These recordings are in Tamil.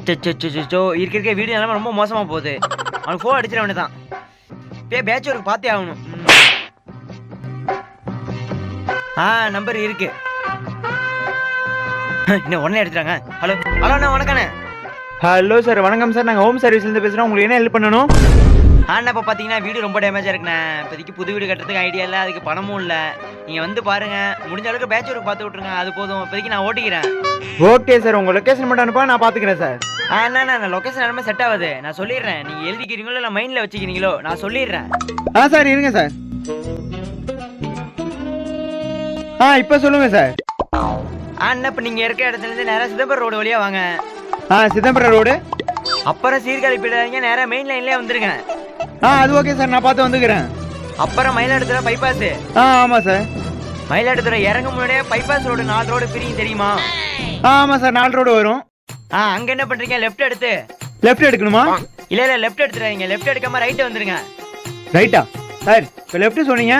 சோ இருக்க வீடு நிலைமை ரொம்ப மோசமா போகுது. அவனுக்கு ஃபோன் அடிச்சிட வேண்டியதான். பேச்சுவருக்கு பார்த்தே ஆகணும். நம்பர் இருக்கு. இன்னும் உடனே எடுத்துறாங்க. ஹலோ ஹலோ அண்ணா வணக்கண்ணே. ஹலோ சார், வணக்கம் சார். நாங்கள் ஹோம் சர்வீஸ்லேருந்து பேசுகிறோம். உங்களுக்கு என்ன ஹெல்ப் பண்ணணும்? இப்போ பார்த்தீங்கன்னா வீடு ரொம்ப டேமேஜாக இருக்குண்ணே. இப்போதைக்கு புது வீடு கட்டுறதுக்கு ஐடியா இல்லை, அதுக்கு பணமும் இல்லை. நீங்கள் வந்து பாருங்க, முடிஞ்ச அளவுக்கு பேச்சுவருக்கு பார்த்து விட்ருங்க. அது போதும், இப்போதைக்கு நான் ஓட்டிக்கிறேன். ஓகே சார், உங்கள் லொக்கேஷன் மட்டும் அனுப்பா, நான் பார்த்துக்கிறேன் சார். அண்ணா லொக்கேஷன் எல்லாமே செட் ஆகுது. நான் சொல்லிடுறேன். நீங்கள் எழுதிக்கிறீங்களோ இல்லை மைண்டில் வச்சுக்கிறீங்களோ நான் சொல்லிடுறேன். சார் இருங்க சார். இப்போ சொல்லுங்க சார். இப்போ நீங்கள் இருக்க இடத்துலேருந்து நேராக சிதம்பரம் ரோடு வழியாக வாங்க. சிதம்பரம் ரோடு, அப்புறம் சீர்காழி போயிடாதீங்க, நேராக மெயின் லைன்லேயே வந்துருங்க. அது ஓகே சார், நான் பார்த்து வந்துக்கிறேன். அப்புறம் மயிலாடுதுறை பைபாஸ். ஆமாம் சார். மயிலாடுதுறை இறங்க முன்னாடியே பைபாஸ் ரோடு 4 ரோடு பிரியும், தெரியுமா? ஆமாம் சார், 4 ரோடு வரும். அங்கே என்ன பண்ணுறீங்க? லெஃப்ட் எடுத்து. லெஃப்ட் எடுக்கணுமா? இல்லை லெஃப்ட் எடுத்துறாதீங்க. லெஃப்ட் எடுக்காம ரைட்டு வந்துருங்க. ரைட்டா சார்? இப்போ லெஃப்ட் சொன்னீங்க.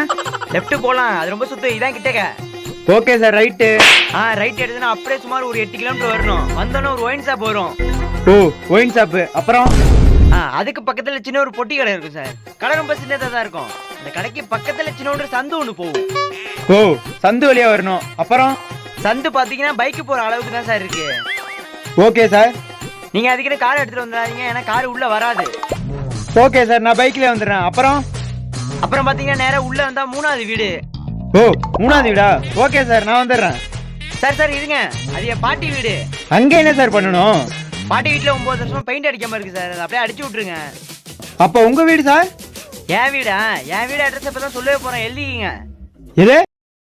லெஃப்ட் போகலாம், அது ரொம்ப சுத்தம். இதான் கிட்டக்க. Okay sir, right. ரைட் எடுத்துனா அப்படியே சுமார் ஒரு 8 கிலோமீட்டர் வரணும். வந்தோன்னே ஒரு ஒயின் ஷாப் வரும். ஓ, ஒயின் ஷாப்பு. அப்புறம் அதுக்கு பக்கத்துல சின்ன ஒரு பொட்டி கடை இருக்கும் சார். கடை ரொம்ப சின்னதா தான் இருக்கும். அந்த கடைக்கு பக்கத்துல சின்ன ஒரு சந்து ஒன்று போகும். ஓ, சந்து வழியா வரணும். அப்புறம் சந்து பாத்தீங்கன்னா பைக்கு போற அளவுக்கு தான் சார் இருக்கு. Okay sir. நீங்க அதுக்கிட்ட கார் எடுத்துட்டு வந்துடாதீங்க, ஏன்னா கார் உள்ள வராது. ஓகே சார், நான் பைக்ல வந்துடுறேன். அப்புறம் பாத்தீங்கன்னா நேரா உள்ள வந்தா 3வது வீடு. ஓ, 3வது வீடா? ஓகே சார், நான் வந்துடுறேன். சார் இருங்க, அது என் பாட்டி வீடு. அங்க என்ன சார் பண்ணணும்? பாட்டி வீட்டுல 9 வருஷமா பெயிண்ட் அடிக்காம இருக்கு சார். அதை அப்படியே அடிச்சு விட்டுருங்க. அப்ப உங்க வீடு சார்? என் வீடு அட்ரஸ் இப்பதான் சொல்லவே போறேன், எழுதிக்கிங்க. இது